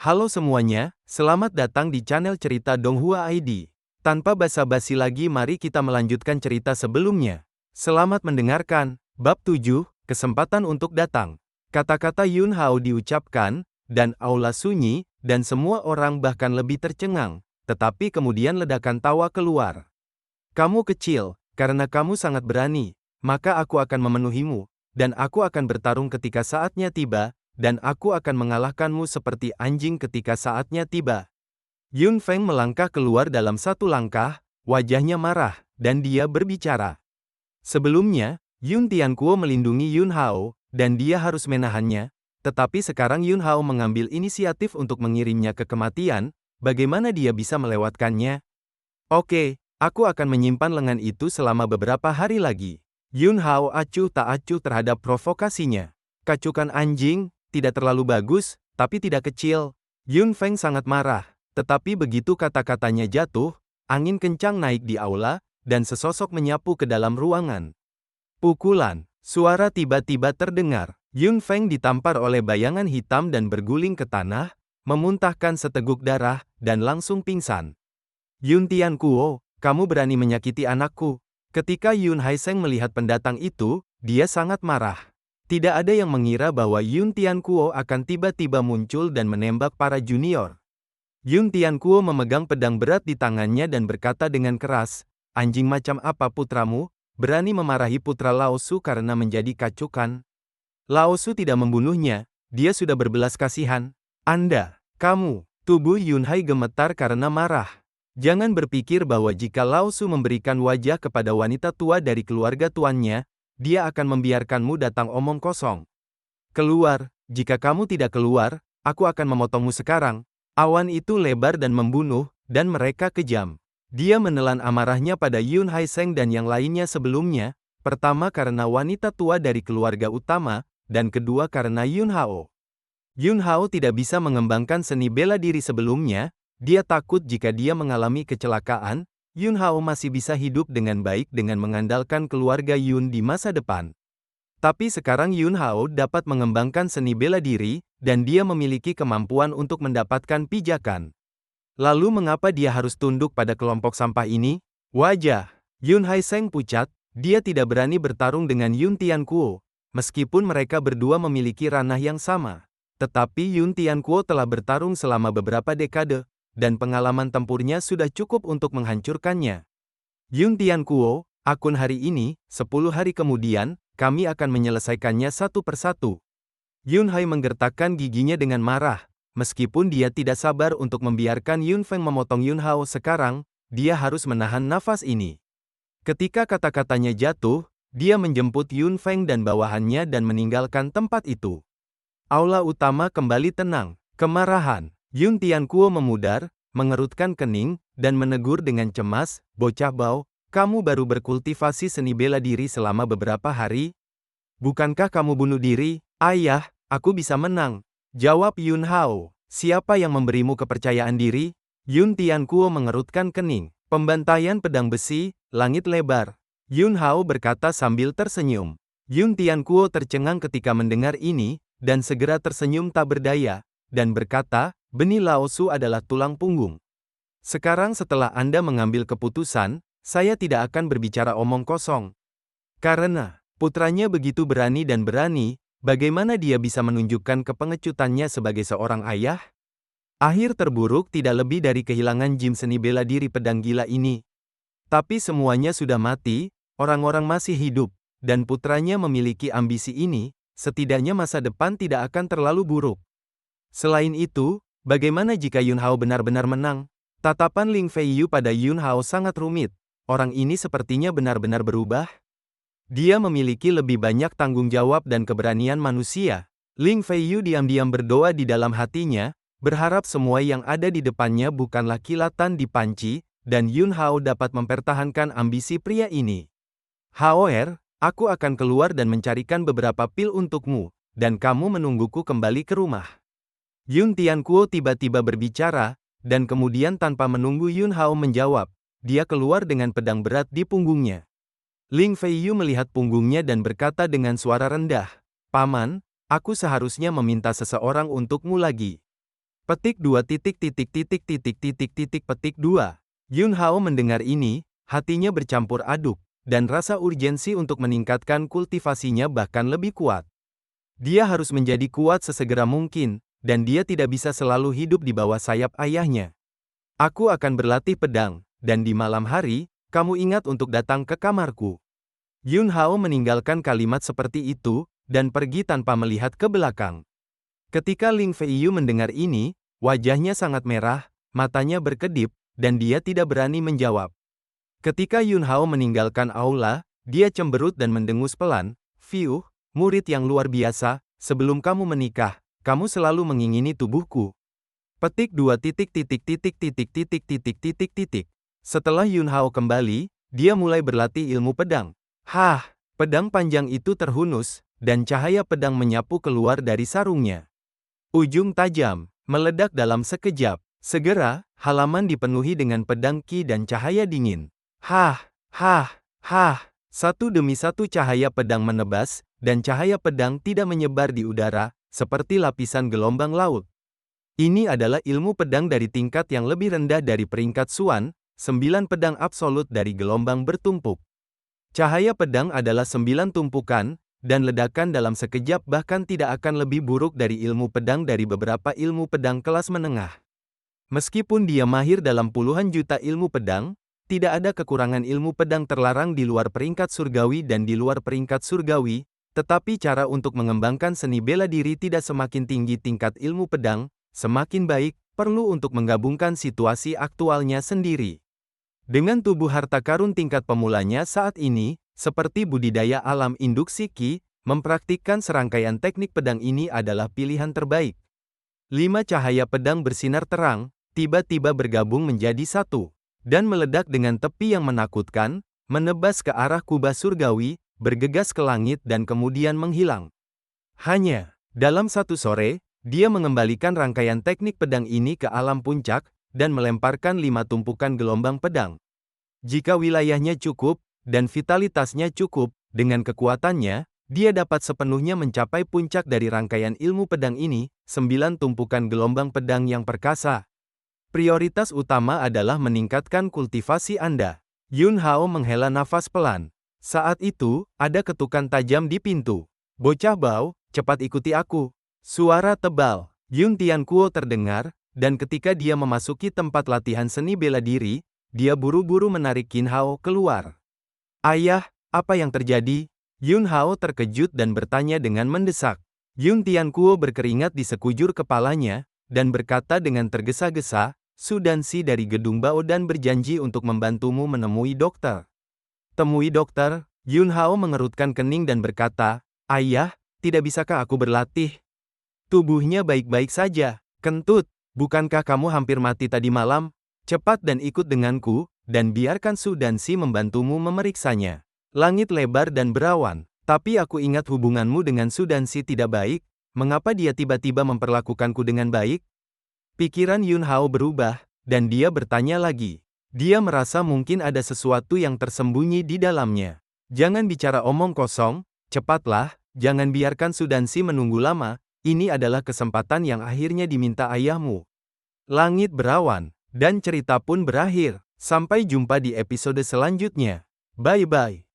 Halo semuanya, selamat datang di channel cerita Donghua ID. Tanpa basa-basi lagi mari kita melanjutkan cerita sebelumnya. Selamat mendengarkan, bab 7, kesempatan untuk datang. Kata-kata Yun Hao diucapkan, dan aula sunyi, dan semua orang bahkan lebih tercengang. Tetapi kemudian ledakan tawa keluar. Kamu kecil, karena kamu sangat berani, maka aku akan memenuhimu, dan aku akan bertarung ketika saatnya tiba, dan aku akan mengalahkanmu seperti anjing ketika saatnya tiba. Yun Feng melangkah keluar dalam satu langkah, wajahnya marah, dan dia berbicara. Sebelumnya, Yun Tianquo melindungi Yun Hao, dan dia harus menahannya, tetapi sekarang Yun Hao mengambil inisiatif untuk mengirimnya ke kematian, bagaimana dia bisa melewatkannya? Oke, aku akan menyimpan lengan itu selama beberapa hari lagi. Yun Hao acuh tak acuh terhadap provokasinya. Kacukan anjing, tidak terlalu bagus, tapi tidak kecil. Yun Feng sangat marah, tetapi begitu kata-katanya jatuh, angin kencang naik di aula, dan sesosok menyapu ke dalam ruangan. Pukulan, suara tiba-tiba terdengar. Yun Feng ditampar oleh bayangan hitam dan berguling ke tanah, memuntahkan seteguk darah, dan langsung pingsan. Yun Tianquo, kamu berani menyakiti anakku. Ketika Yun Haiseng melihat pendatang itu, dia sangat marah. Tidak ada yang mengira bahwa Yun Tianquo akan tiba-tiba muncul dan menembak para junior. Yun Tianquo memegang pedang berat di tangannya dan berkata dengan keras, anjing macam apa putramu, berani memarahi putra Lao Su karena menjadi kacukan. Lao Su tidak membunuhnya, dia sudah berbelas kasihan. Anda, kamu, tubuh Yun Hai gemetar karena marah. Jangan berpikir bahwa jika Lao Su memberikan wajah kepada wanita tua dari keluarga tuannya, dia akan membiarkanmu datang omong kosong. Keluar, jika kamu tidak keluar, aku akan memotongmu sekarang. Awan itu lebar dan membunuh, dan mereka kejam. Dia menelan amarahnya pada Yun Haiseng dan yang lainnya sebelumnya, pertama karena wanita tua dari keluarga utama, dan kedua karena Yun Hao. Yun Hao tidak bisa mengembangkan seni bela diri sebelumnya, dia takut jika dia mengalami kecelakaan, Yun Hao masih bisa hidup dengan baik dengan mengandalkan keluarga Yun di masa depan. Tapi sekarang Yun Hao dapat mengembangkan seni bela diri, dan dia memiliki kemampuan untuk mendapatkan pijakan. Lalu mengapa dia harus tunduk pada kelompok sampah ini? Wajah Yun Haiseng pucat, dia tidak berani bertarung dengan Yun Tianquo, meskipun mereka berdua memiliki ranah yang sama. Tetapi Yun Tianquo telah bertarung selama beberapa dekade, dan pengalaman tempurnya sudah cukup untuk menghancurkannya. Yun Tianquo, akun hari ini, 10 hari kemudian, kami akan menyelesaikannya satu persatu. Yun Hai menggertakkan giginya dengan marah, meskipun dia tidak sabar untuk membiarkan Yun Feng memotong Yun Hao sekarang, dia harus menahan nafas ini. Ketika kata-katanya jatuh, dia menjemput Yun Feng dan bawahannya dan meninggalkan tempat itu. Aula utama kembali tenang. Kemarahan. Yun Tianquo memudar, mengerutkan kening, dan menegur dengan cemas, bocah bau, kamu baru berkultivasi seni bela diri selama beberapa hari? Bukankah kamu bunuh diri? Ayah, aku bisa menang. Jawab Yun Hao. Siapa yang memberimu kepercayaan diri? Yun Tianquo mengerutkan kening. Pembantaian pedang besi, langit lebar. Yun Hao berkata sambil tersenyum. Yun Tianquo tercengang ketika mendengar ini, dan segera tersenyum tak berdaya, dan berkata, benih Lao Su adalah tulang punggung. Sekarang setelah Anda mengambil keputusan, saya tidak akan berbicara omong kosong. Karena putranya begitu berani dan berani, bagaimana dia bisa menunjukkan kepengecutannya sebagai seorang ayah? Akhir terburuk tidak lebih dari kehilangan gym seni bela diri pedang gila ini. Tapi semuanya sudah mati, orang-orang masih hidup, dan putranya memiliki ambisi ini, setidaknya masa depan tidak akan terlalu buruk. Selain itu, bagaimana jika Yun Hao benar-benar menang? Tatapan Ling Feiyu pada Yun Hao sangat rumit. Orang ini sepertinya benar-benar berubah. Dia memiliki lebih banyak tanggung jawab dan keberanian manusia. Ling Feiyu diam-diam berdoa di dalam hatinya, berharap semua yang ada di depannya bukanlah kilatan di panci, dan Yun Hao dapat mempertahankan ambisi pria ini. Hao aku akan keluar dan mencarikan beberapa pil untukmu, dan kamu menungguku kembali ke rumah. Yun Tianquo tiba-tiba berbicara, dan kemudian tanpa menunggu Yun Hao menjawab, dia keluar dengan pedang berat di punggungnya. Ling Feiyu melihat punggungnya dan berkata dengan suara rendah, Paman, aku seharusnya meminta seseorang untukmu lagi. Petik 2. Yun Hao mendengar ini, hatinya bercampur aduk, dan rasa urgensi untuk meningkatkan kultivasinya bahkan lebih kuat. Dia harus menjadi kuat sesegera mungkin, dan dia tidak bisa selalu hidup di bawah sayap ayahnya. Aku akan berlatih pedang, dan di malam hari, kamu ingat untuk datang ke kamarku. Yun Hao meninggalkan kalimat seperti itu, dan pergi tanpa melihat ke belakang. Ketika Ling Feiyu mendengar ini, wajahnya sangat merah, matanya berkedip, dan dia tidak berani menjawab. Ketika Yun Hao meninggalkan aula, dia cemberut dan mendengus pelan, "Fiu, murid yang luar biasa, sebelum kamu menikah, kamu selalu mengingini tubuhku." Petik 2. Setelah Yun Hao kembali, dia mulai berlatih ilmu pedang. Pedang panjang itu terhunus, dan cahaya pedang menyapu keluar dari sarungnya. Ujung tajam, meledak dalam sekejap. Segera, halaman dipenuhi dengan pedang ki dan cahaya dingin. Satu demi satu cahaya pedang menebas, dan cahaya pedang tidak menyebar di udara, seperti lapisan gelombang laut. Ini adalah ilmu pedang dari tingkat yang lebih rendah dari peringkat Xuan, 9 pedang absolut dari gelombang bertumpuk. Cahaya pedang adalah 9 tumpukan, dan ledakan dalam sekejap bahkan tidak akan lebih buruk dari ilmu pedang dari beberapa ilmu pedang kelas menengah. Meskipun dia mahir dalam puluhan juta ilmu pedang, tidak ada kekurangan ilmu pedang terlarang di luar peringkat surgawi dan di luar peringkat surgawi, tetapi cara untuk mengembangkan seni bela diri tidak semakin tinggi tingkat ilmu pedang, semakin baik, perlu untuk menggabungkan situasi aktualnya sendiri. Dengan tubuh harta karun tingkat pemulanya saat ini, seperti budidaya alam induksi Qi, mempraktikkan serangkaian teknik pedang ini adalah pilihan terbaik. 5 cahaya pedang bersinar terang, tiba-tiba bergabung menjadi satu, dan meledak dengan tepi yang menakutkan, menebas ke arah kubah surgawi, bergegas ke langit dan kemudian menghilang. Hanya dalam satu sore, dia mengembalikan rangkaian teknik pedang ini ke alam puncak, dan melemparkan 5 tumpukan gelombang pedang. Jika wilayahnya cukup, dan vitalitasnya cukup, dengan kekuatannya, dia dapat sepenuhnya mencapai puncak dari rangkaian ilmu pedang ini, 9 tumpukan gelombang pedang yang perkasa. Prioritas utama adalah meningkatkan kultivasi Anda. Yun Hao menghela nafas pelan. Saat itu, ada ketukan tajam di pintu. "Bocah Bao, cepat ikuti aku." Suara tebal, Yun Tiankuo terdengar, dan ketika dia memasuki tempat latihan seni bela diri, dia buru-buru menarik Qin Hao keluar. "Ayah, apa yang terjadi?" Yun Hao terkejut dan bertanya dengan mendesak. Yun Tiankuo berkeringat di sekujur kepalanya, dan berkata dengan tergesa-gesa, "Su Dansi dari gedung Bao dan berjanji untuk membantumu menemui dokter." "Temui dokter?" Yun Hao mengerutkan kening dan berkata, "Ayah, tidak bisakah aku berlatih?" Tubuhnya baik-baik saja. "Kentut, bukankah kamu hampir mati tadi malam? Cepat dan ikut denganku, dan biarkan Su Dansi membantumu memeriksanya." "Langit lebar dan berawan, tapi aku ingat hubunganmu dengan Su Dansi tidak baik, mengapa dia tiba-tiba memperlakukanku dengan baik?" Pikiran Yun Hao berubah, dan dia bertanya lagi. Dia merasa mungkin ada sesuatu yang tersembunyi di dalamnya. "Jangan bicara omong kosong, cepatlah, jangan biarkan Su Dansi menunggu lama, ini adalah kesempatan yang akhirnya diminta ayahmu." Langit berawan, dan cerita pun berakhir. Sampai jumpa di episode selanjutnya. Bye-bye.